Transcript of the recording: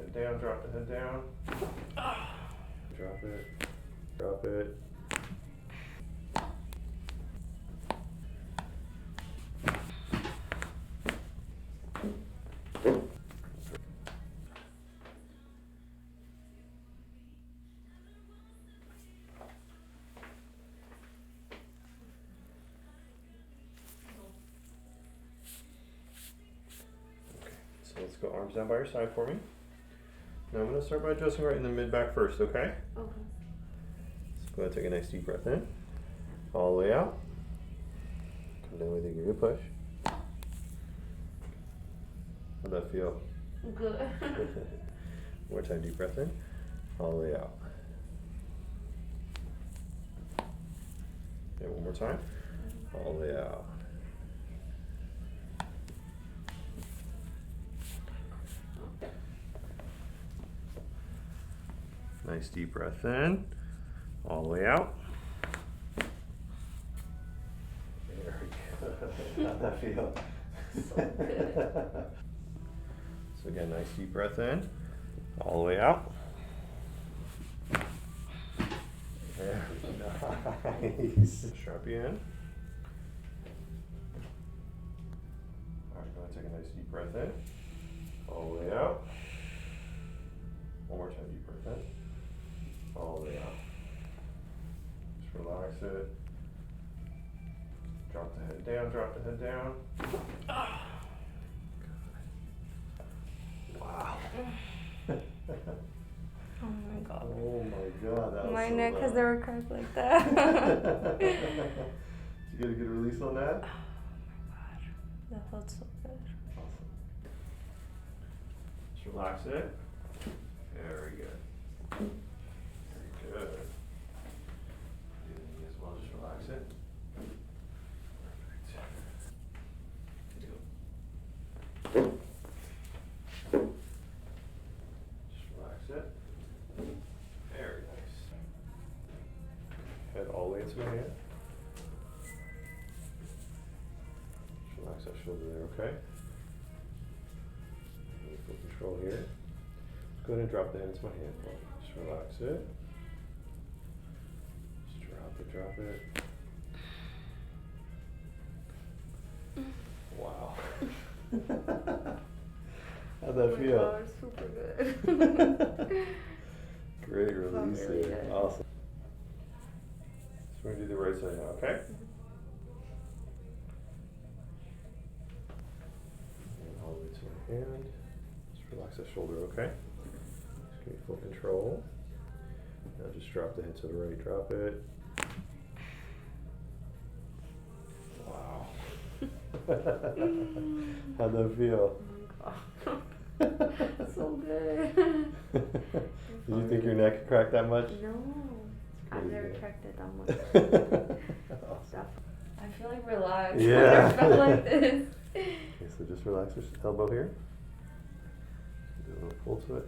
head down, drop the head down. Drop it, drop it. So let's go arms down by your side for me. Now I'm going to start by adjusting right in the mid-back first, okay? Okay. So go ahead and take a nice deep breath in. All the way out. Come down with you, give it a push. How'd that feel? Good. One more time, deep breath in. All the way out. Okay, one more time. All the way out. Nice deep breath in, all the way out. Very good. How'd that feel? So good. So again, nice deep breath in, all the way out. Very nice. Strap you in. All right, go ahead and take a nice deep breath in, all the way out. One more time, deep breath in. All the way out. Just relax it. Drop the head down, drop the head down. Wow. Oh my god. Oh my god, that was My so neck loud. has never cracked like that. Did you get a good release on that? Oh my god. That felt so good. Awesome. Just relax it. Very good. Very good. Do the knee as well, just relax it. Perfect. Just relax it. Very nice. Head all the way into my hand. Just relax that shoulder there, okay? Full control here. Go ahead and drop the head into my hand. Just relax it. Just drop it. Wow. How'd that feel? Oh my god, super good. Great release really there. good. Awesome. So we're going to do the right side now, okay? And all the way to my hand. Just relax that shoulder, okay? Just give me full control. Now just drop the head to the right, drop it. Wow. How'd that feel? Oh my god. So good. Did you think your neck could crack that much? No. I've Crazy. never cracked it that much. Awesome. I feel like relaxed. Yeah. I felt like this. Okay, so just relax your elbow here. Do a little pull to it.